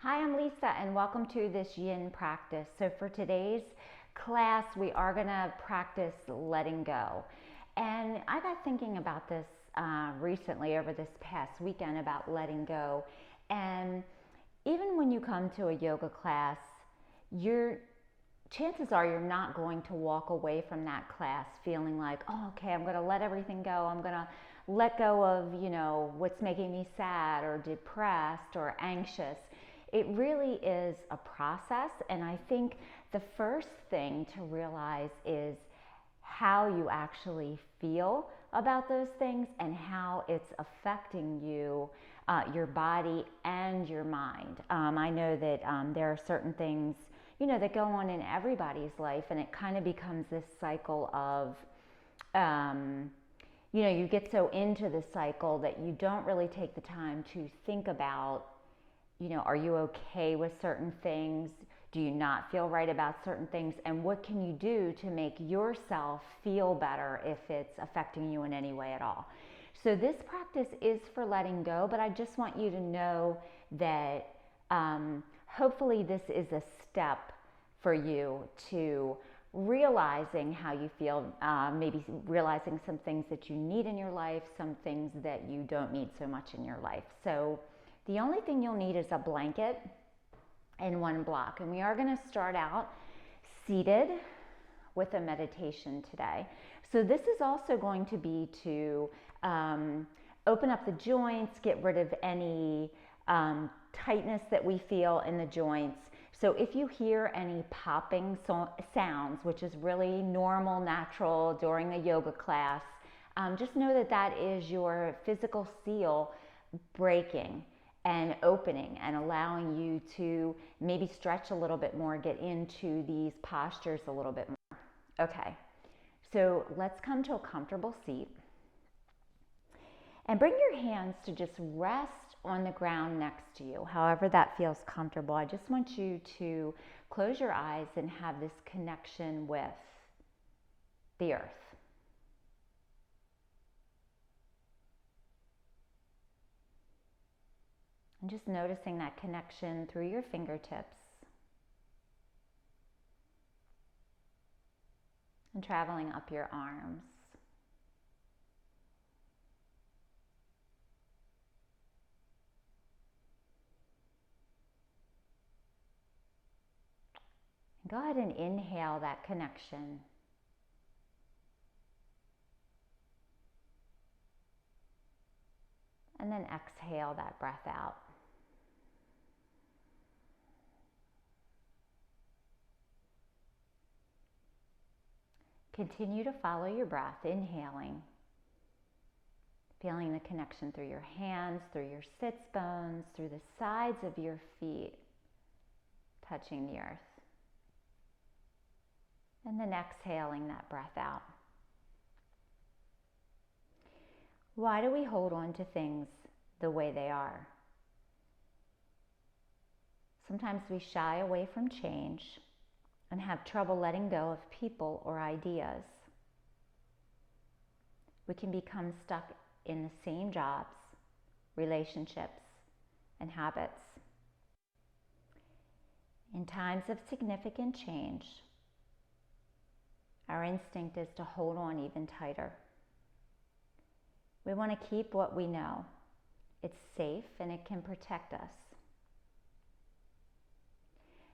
Hi, I'm Lisa and welcome to this Yin practice. So for today's class, we are going to practice letting go. And I got thinking about this recently over this past weekend about letting go. And even when you come to a yoga class, chances are you're not going to walk away from that class feeling like, oh, okay, I'm going to let everything go. I'm going to let go of, what's making me sad or depressed or anxious. It really is a process, and I think the first thing to realize is how you actually feel about those things and how it's affecting you, your body and your mind. I know that there are certain things, that go on in everybody's life, and it kind of becomes this cycle of, you get so into the cycle that you don't really take the time to think about, are you okay with certain things? Do you not feel right about certain things? And what can you do to make yourself feel better if it's affecting you in any way at all? So this practice is for letting go, but I just want you to know that hopefully this is a step for you to realizing how you feel, maybe realizing some things that you need in your life, some things that you don't need so much in your life. So the only thing you'll need is a blanket and one block. And we are going to start out seated with a meditation today. So this is also going to be to open up the joints, get rid of any tightness that we feel in the joints. So if you hear any popping sounds, which is really normal, natural during a yoga class, just know that that is your physical seal breaking and opening and allowing you to maybe stretch a little bit more, get into these postures a little bit more. Okay, so let's come to a comfortable seat and bring your hands to just rest on the ground next to you, however that feels comfortable. I just want you to close your eyes and have this connection with the earth. And just noticing that connection through your fingertips and traveling up your arms. Go ahead and inhale that connection. And then exhale that breath out. Continue to follow your breath, inhaling, feeling the connection through your hands, through your sits bones, through the sides of your feet, touching the earth. And then exhaling that breath out. Why do we hold on to things the way they are? Sometimes we shy away from change and have trouble letting go of people or ideas. We can become stuck in the same jobs, relationships, and habits. In times of significant change, our instinct is to hold on even tighter. We want to keep what we know. It's safe and it can protect us.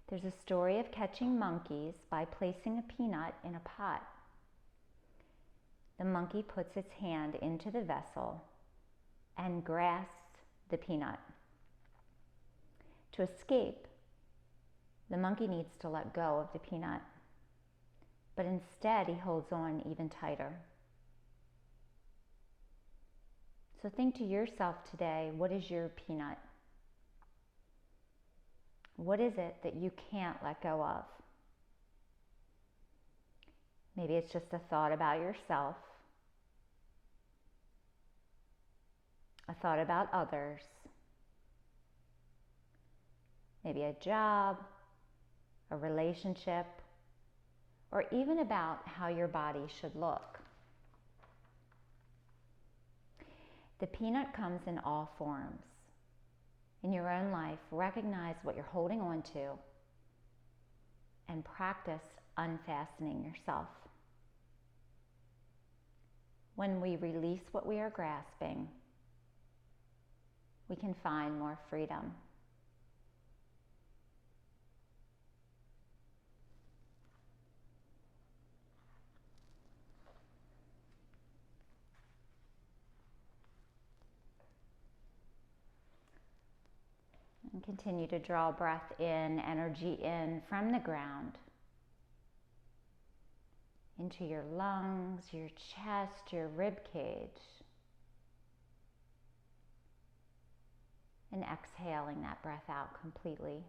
There's a story of catching monkeys by placing a peanut in a pot. The monkey puts its hand into the vessel and grasps the peanut. To escape, the monkey needs to let go of the peanut, but instead he holds on even tighter. So think to yourself today, what is your peanut? What is it that you can't let go of? Maybe it's just a thought about yourself, a thought about others, maybe a job, a relationship, or even about how your body should look. The peanut comes in all forms. in your own life, recognize what you're holding on to and practice unfastening yourself. When we release what we are grasping, we can find more freedom. And continue to draw breath in, energy in from the ground into your lungs, your chest, your rib cage. And exhaling that breath out completely.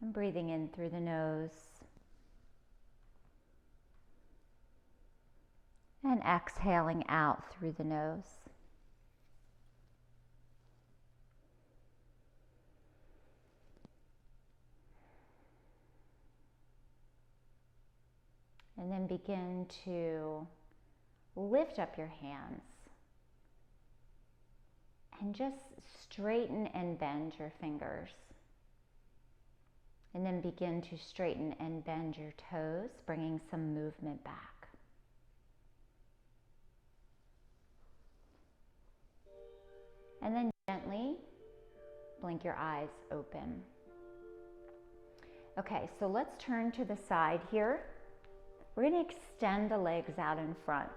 And breathing in through the nose. And exhaling out through the nose. And then begin to lift up your hands and just straighten and bend your fingers. And then begin to straighten and bend your toes, bringing some movement back. And then gently blink your eyes open. Okay, so let's turn to the side here. We're going to extend the legs out in front.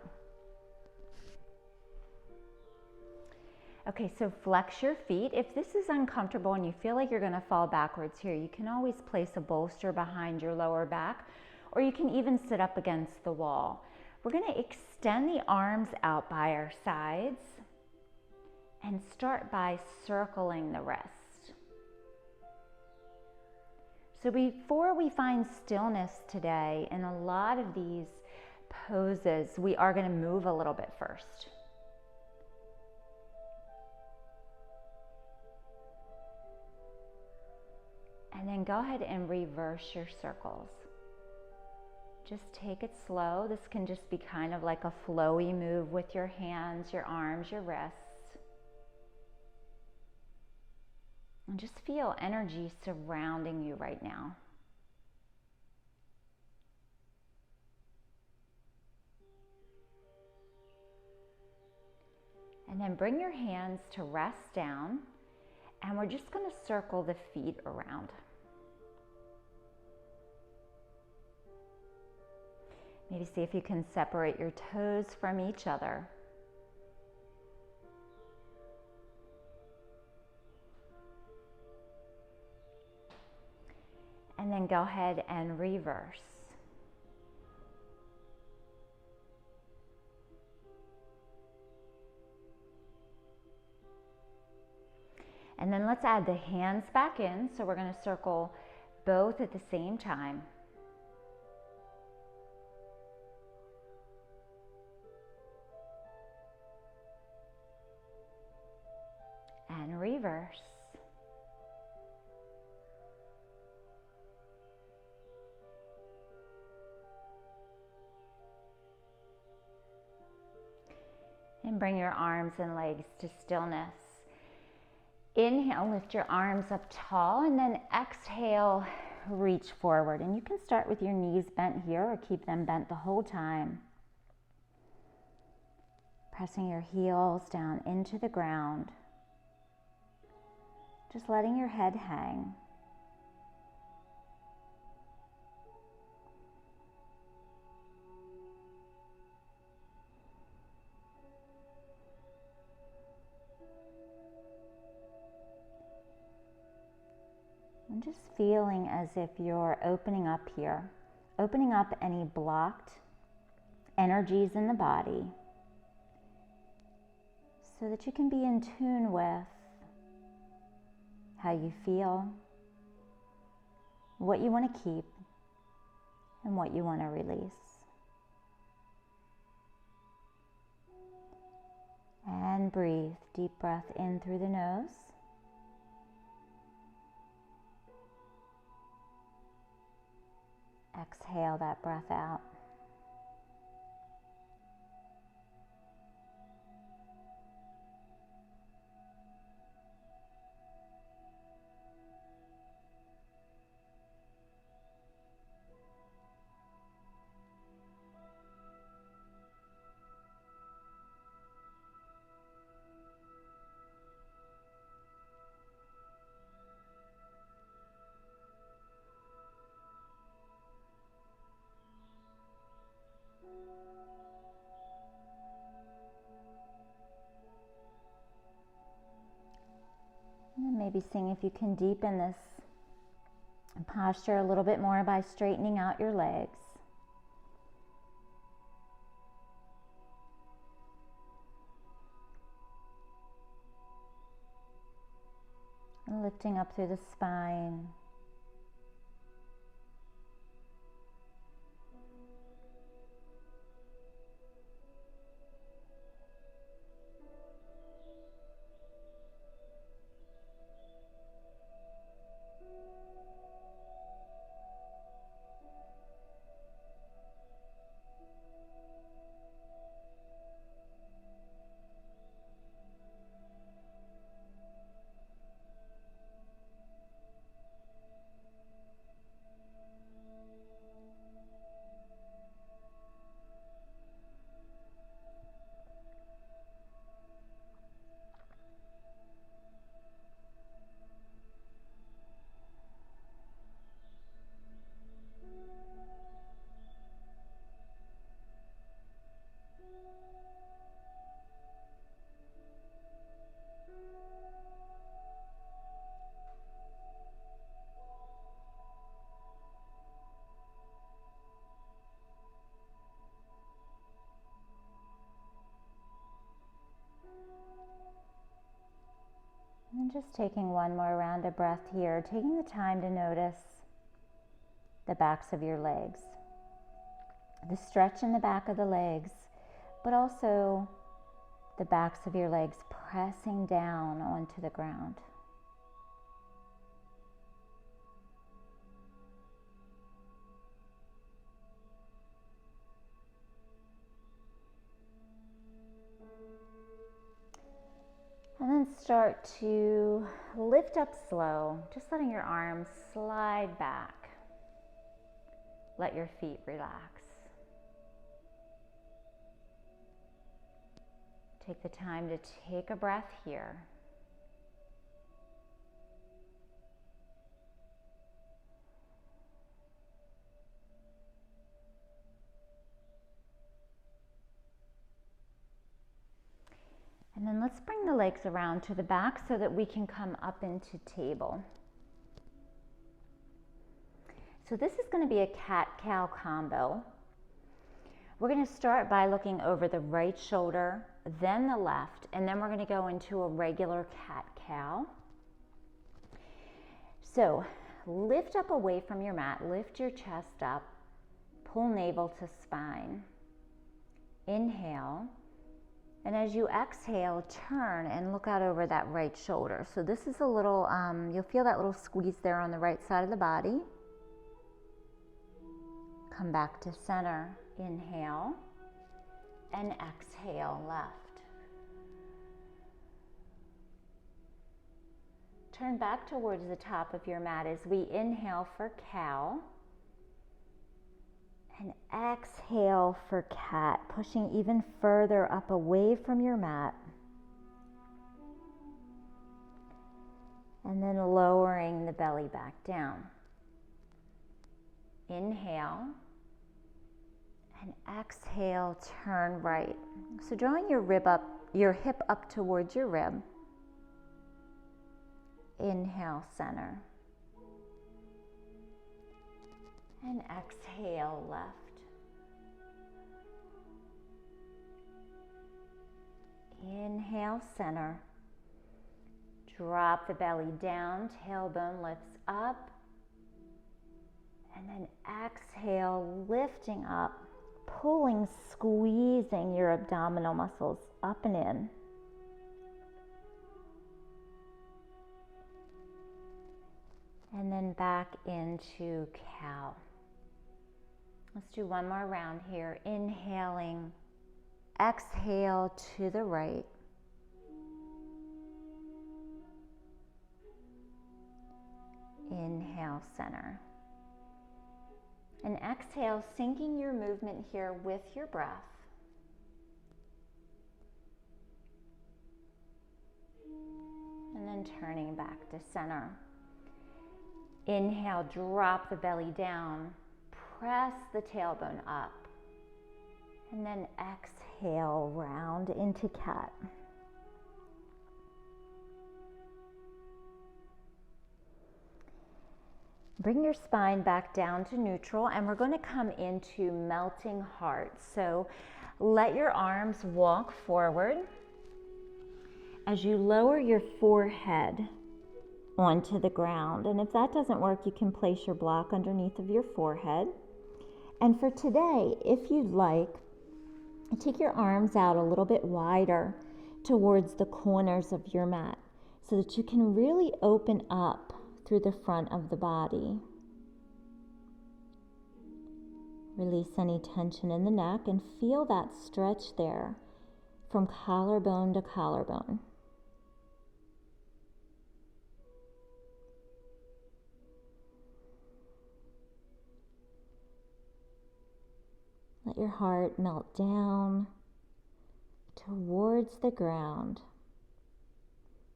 Okay, so flex your feet. If this is uncomfortable and you feel like you're going to fall backwards here, you can always place a bolster behind your lower back, or you can even sit up against the wall. We're going to extend the arms out by our sides and start by circling the wrist. So before we find stillness today, in a lot of these poses, we are going to move a little bit first. And then go ahead and reverse your circles. Just take it slow. This can just be kind of like a flowy move with your hands, your arms, your wrists. And just feel energy surrounding you right now. And then bring your hands to rest down, and we're just going to circle the feet around. Maybe see if you can separate your toes from each other. And then go ahead and reverse. And then let's add the hands back in. So we're going to circle both at the same time. And reverse. And bring your arms and legs to stillness. Inhale, lift your arms up tall, and then exhale, reach forward. And you can start with your knees bent here or keep them bent the whole time. Pressing your heels down into the ground. Just letting your head hang. And just feeling as if you're opening up here, opening up any blocked energies in the body so that you can be in tune with how you feel, what you want to keep, and what you want to release. And breathe, deep breath in through the nose. Exhale that breath out. maybe seeing if you can deepen this posture a little bit more by straightening out your legs. And lifting up through the spine. And just taking one more round of breath here, taking the time to notice the backs of your legs, the stretch in the back of the legs, but also the backs of your legs pressing down onto the ground. And then start to lift up slow, just letting your arms slide back. Let your feet relax. Take the time to take a breath here. And then let's bring the legs around to the back so that we can come up into table. So this is going to be a cat-cow combo. We're going to start by looking over the right shoulder, then the left, and then we're going to go into a regular cat-cow. So lift up away from your mat, lift your chest up, pull navel to spine. Inhale. And as you exhale, turn and look out over that right shoulder. So this is a little, you'll feel that little squeeze there on the right side of the body. Come back to center. Inhale. And exhale, left. Turn back towards the top of your mat as we inhale for cow. And exhale for cat, pushing even further up away from your mat. And then lowering the belly back down. Inhale. And exhale, turn right. So drawing your hip up towards your rib. Inhale, center. And exhale, left. Inhale, center. Drop the belly down, tailbone lifts up. And then exhale, lifting up, pulling, squeezing your abdominal muscles up and in. And then back into cow. Let's do one more round here. Inhaling, exhale to the right. Inhale, center. And exhale, syncing your movement here with your breath. And then turning back to center. Inhale, drop the belly down. Press the tailbone up. And then exhale, round into cat. Bring your spine back down to neutral, and we're going to come into melting heart. So let your arms walk forward as you lower your forehead onto the ground. And if that doesn't work, you can place your block underneath of your forehead. And for today, if you'd like, take your arms out a little bit wider towards the corners of your mat so that you can really open up through the front of the body. Release any tension in the neck and feel that stretch there from collarbone to collarbone. Let your heart melt down towards the ground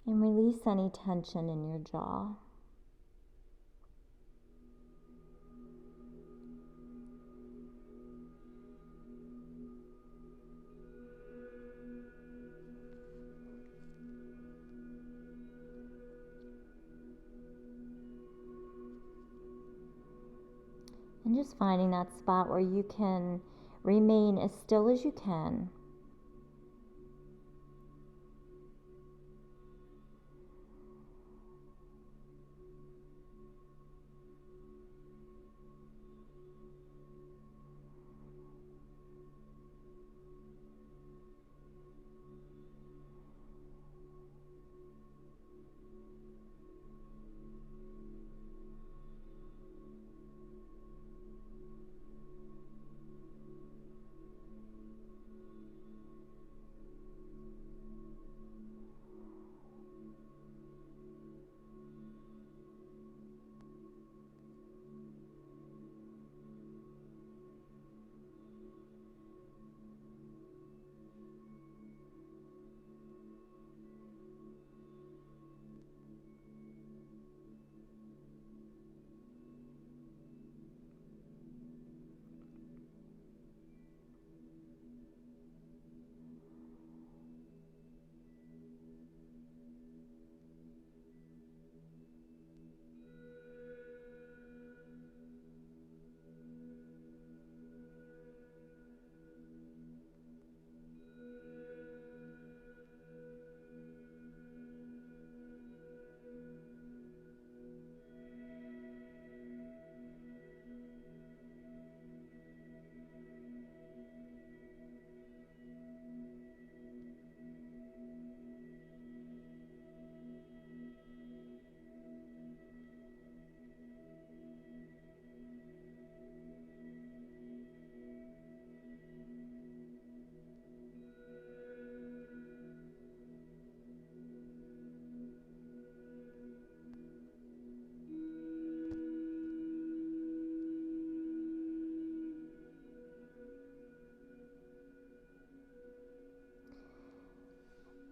and release any tension in your jaw. And just finding that spot where you can remain as still as you can.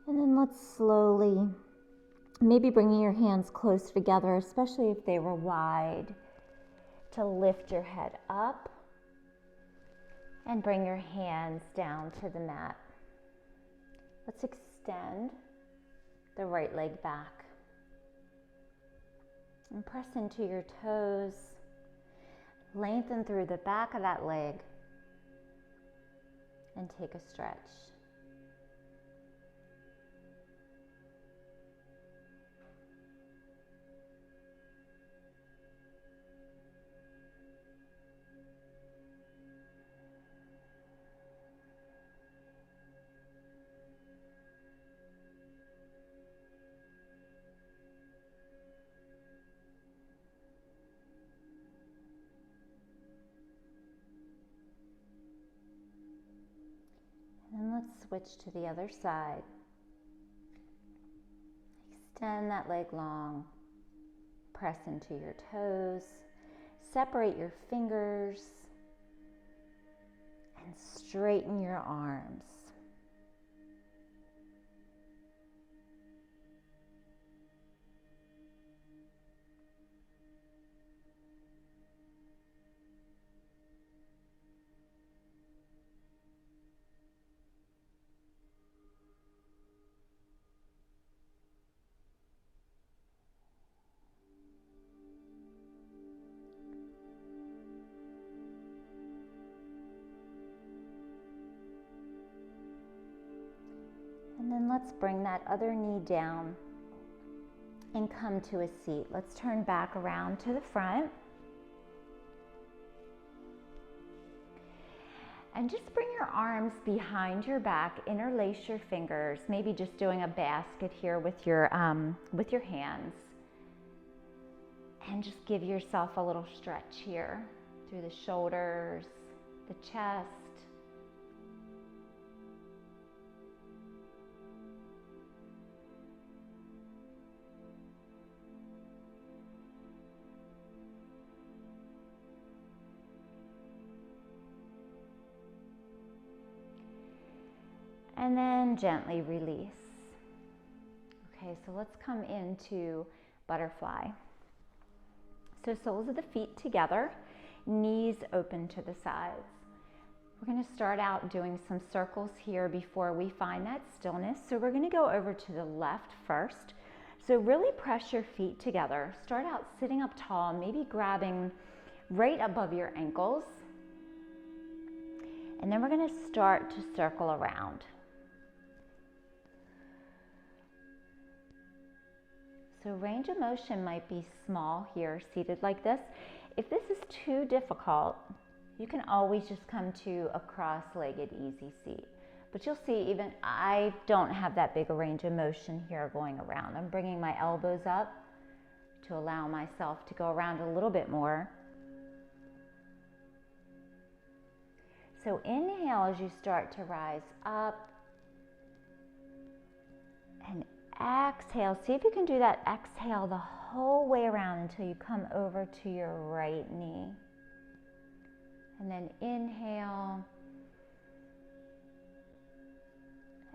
And then let's slowly, maybe bringing your hands close together, especially if they were wide, to lift your head up and bring your hands down to the mat. Let's extend the right leg back and press into your toes. Lengthen through the back of that leg and take a stretch. And let's switch to the other side. Extend that leg long. Press into your toes. Separate your fingers. And straighten your arms. then let's bring that other knee down and come to a seat. Let's turn back around to the front. And just bring your arms behind your back, interlace your fingers, maybe just doing a basket here with your hands. And just give yourself a little stretch here through the shoulders, the chest. And then gently release. Okay, so let's come into butterfly. So soles of the feet together, knees open to the sides. We're going to start out doing some circles here before we find that stillness. So we're going to go over to the left first. So really press your feet together. Start out sitting up tall, maybe grabbing right above your ankles. And then we're going to start to circle around. So range of motion might be small here, seated like this. If this is too difficult, you can always just come to a cross-legged easy seat. But you'll see even I don't have that big a range of motion here going around. I'm bringing my elbows up to allow myself to go around a little bit more. So inhale as you start to rise up. And exhale. See if you can do that exhale the whole way around until you come over to your right knee. And then inhale.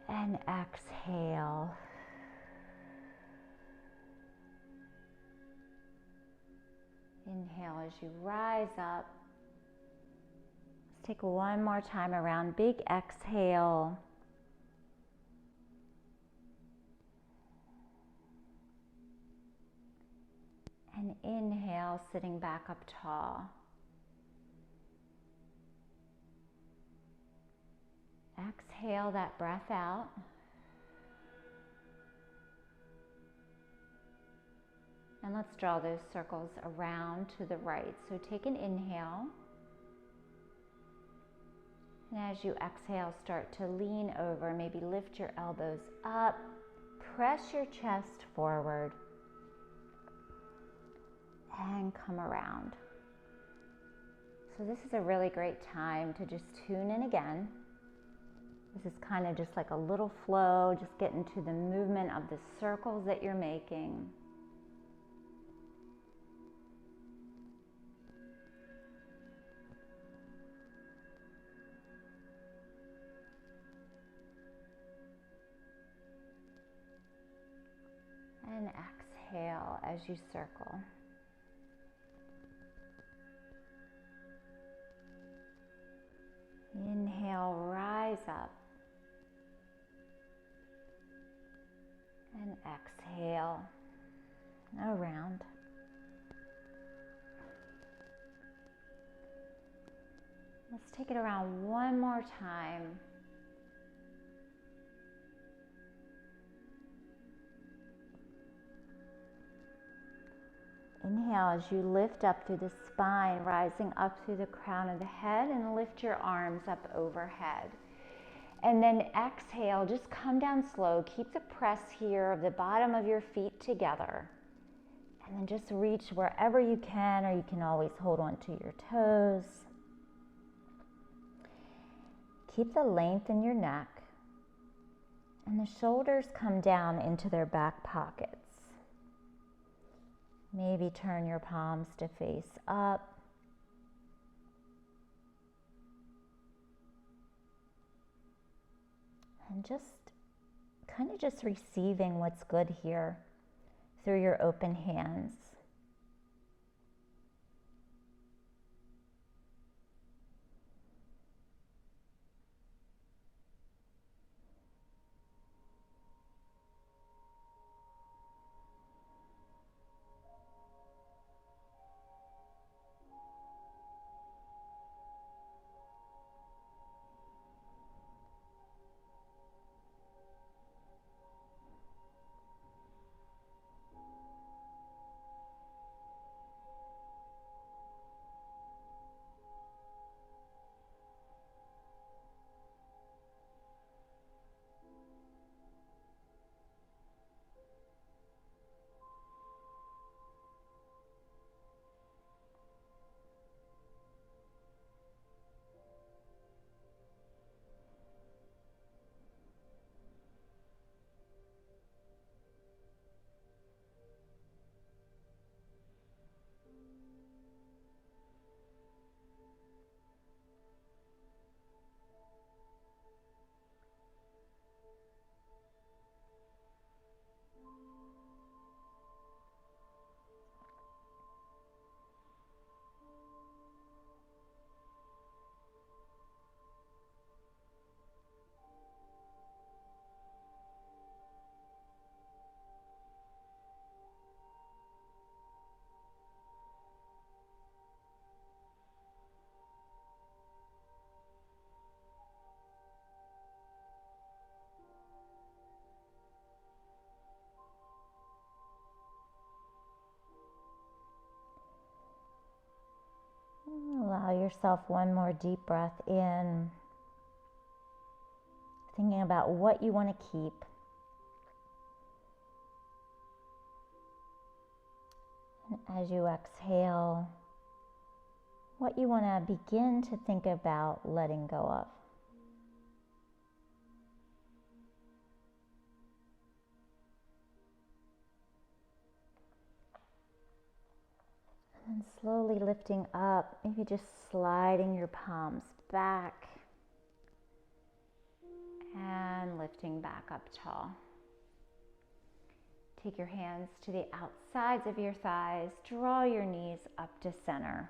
And exhale. Inhale as you rise up. Let's take one more time around. Big exhale. And inhale, sitting back up tall. Exhale that breath out. And let's draw those circles around to the right. So take an inhale. And as you exhale, start to lean over. Maybe lift your elbows up. Press your chest forward. And come around. So this is a really great time to just tune in again. This is kind of just like a little flow, just get into the movement of the circles that you're making. And exhale as you circle. Inhale, rise up. And exhale, around. Let's take it around one more time. Inhale as you lift up through the spine, rising up through the crown of the head, and lift your arms up overhead. And then exhale, just come down slow. Keep the press here of the bottom of your feet together. And then just reach wherever you can, or you can always hold on to your toes. Keep the length in your neck. And the shoulders come down into their back pockets. Maybe turn your palms to face up. And just kind of just receiving what's good here through your open hands. yourself one more deep breath in, thinking about what you want to keep. And as you exhale, what you want to begin to think about letting go of. And slowly lifting up, maybe just sliding your palms back and lifting back up tall. Take your hands to the outsides of your thighs, draw your knees up to center.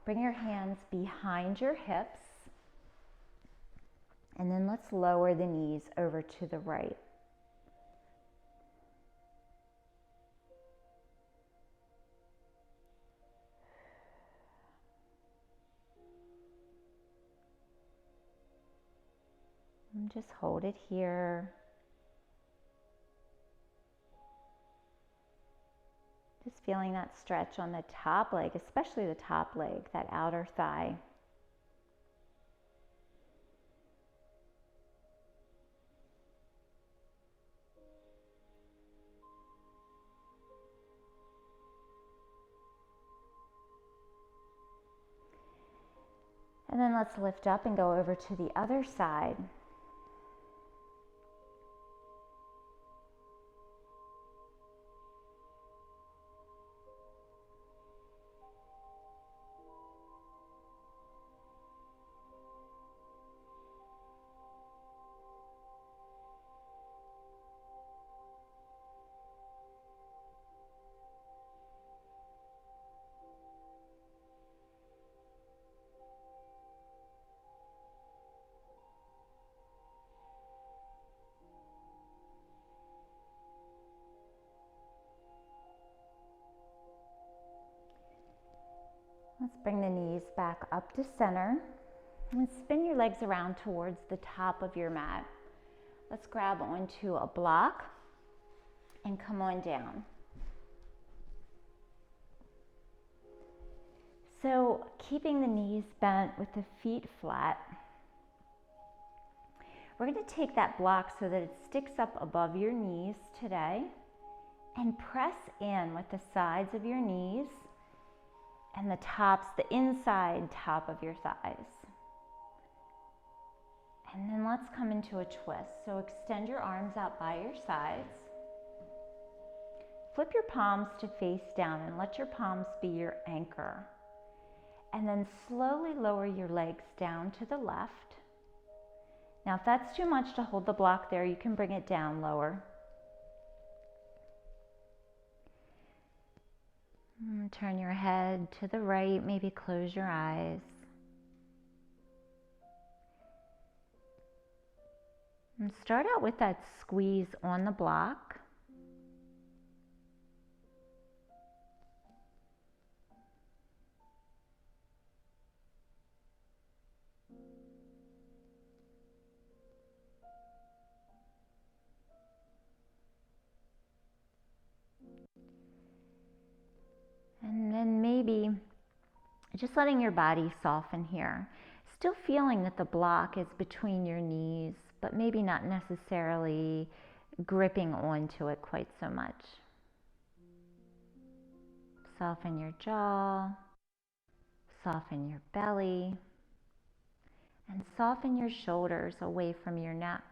Bring your hands behind your hips, and then let's lower the knees over to the right. And just hold it here. Just feeling that stretch on the top leg, especially the top leg, that outer thigh. And then let's lift up and go over to the other side. Let's bring the knees back up to center and spin your legs around towards the top of your mat. Let's grab onto a block and come on down. So keeping the knees bent with the feet flat, we're going to take that block so that it sticks up above your knees today and press in with the sides of your knees and the inside top of your thighs. And then let's come into a twist. So extend your arms out by your sides. Flip your palms to face down and let your palms be your anchor. And then slowly lower your legs down to the left. Now if that's too much to hold the block there, you can bring it down lower. Turn your head to the right, maybe close your eyes. And start out with that squeeze on the block. And then maybe just letting your body soften here. Still feeling that the block is between your knees, but maybe not necessarily gripping onto it quite so much. Soften your jaw, soften your belly, and soften your shoulders away from your neck.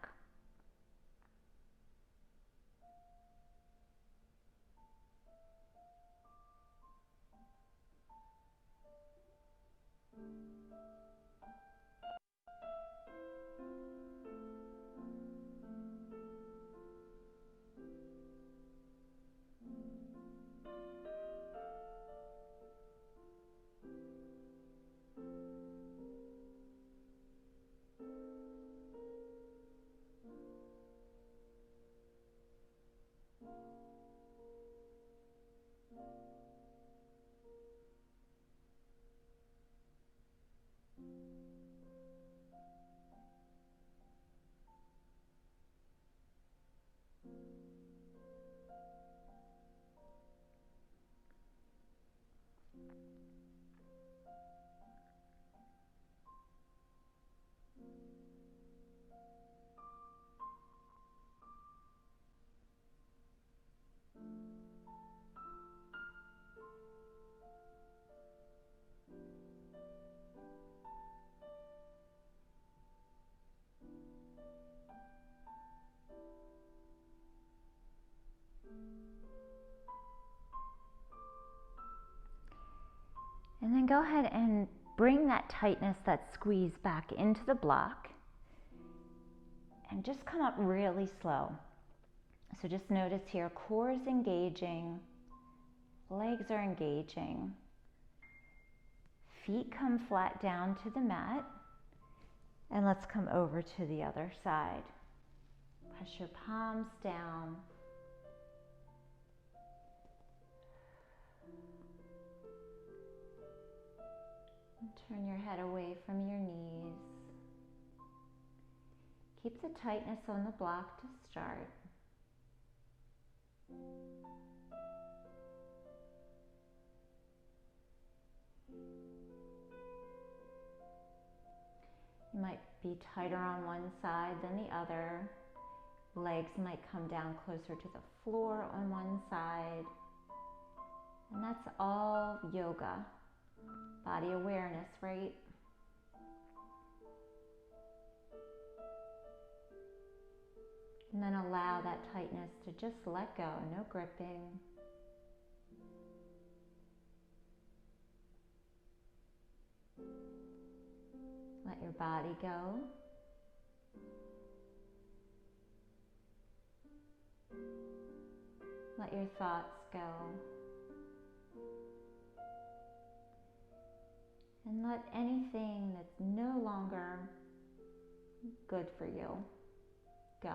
And then go ahead and bring that tightness, that squeeze back into the block. And just come up really slow. So just notice here, core is engaging, legs are engaging. Feet come flat down to the mat. And let's come over to the other side. Press your palms down. And turn your head away from your knees. Keep the tightness on the block to start. You might be tighter on one side than the other. Legs might come down closer to the floor on one side. And that's all yoga. Body awareness, right? And then allow that tightness to just let go, no gripping. Let your body go. Let your thoughts go. And let anything that's no longer good for you go.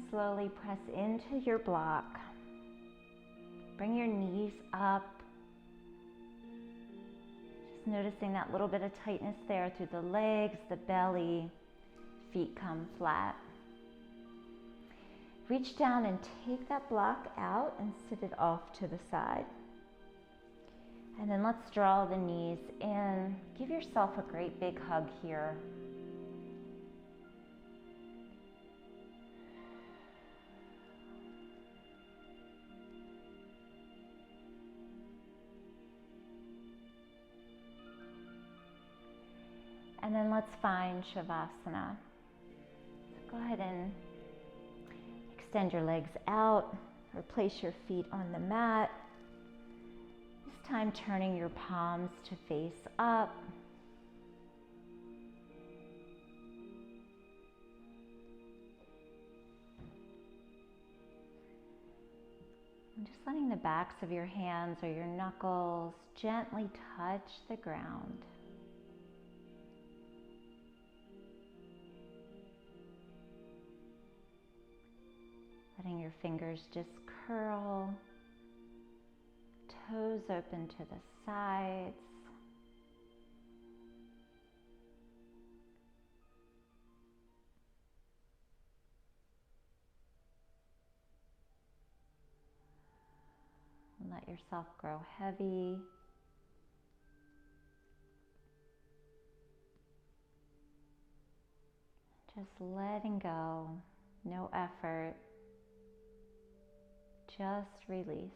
Slowly press into your block. Bring your knees up. Just noticing that little bit of tightness there through the legs, the belly. Feet come flat. Reach down and take that block out and sit it off to the side. And then let's draw the knees in. Give yourself a great big hug here. And then let's find Shavasana. So go ahead and extend your legs out or place your feet on the mat. This time turning your palms to face up. And just letting the backs of your hands or your knuckles gently touch the ground. Letting your fingers just curl, toes open to the sides. And let yourself grow heavy. Just letting go, no effort. Just release.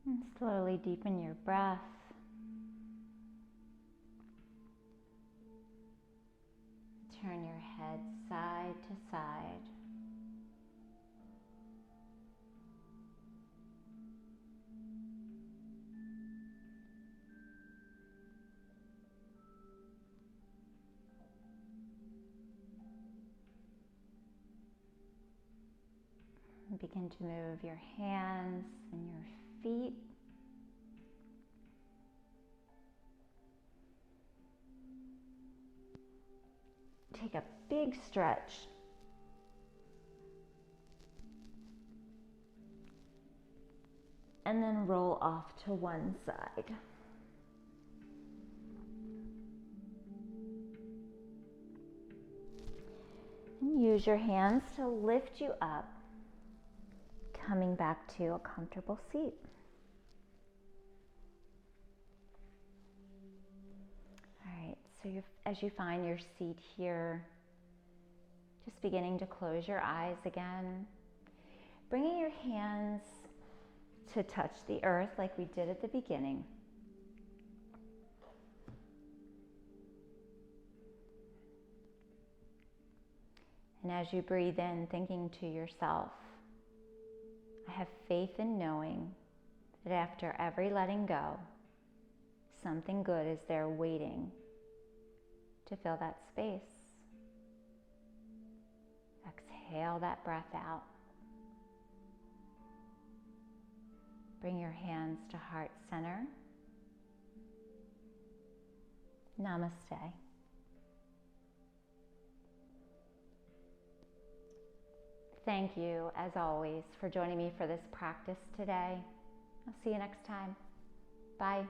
And slowly deepen your breath. Turn your head side to side. And begin to move your hands and your feet. Take a big stretch. And then roll off to one side. And use your hands to lift you up, coming back to a comfortable seat. So as you find your seat here, just beginning to close your eyes again, bringing your hands to touch the earth like we did at the beginning. And as you breathe in, thinking to yourself, I have faith in knowing that after every letting go, something good is there waiting to fill that space. Exhale that breath out. Bring your hands to heart center. Namaste. Thank you, as always, for joining me for this practice today. I'll see you next time. Bye.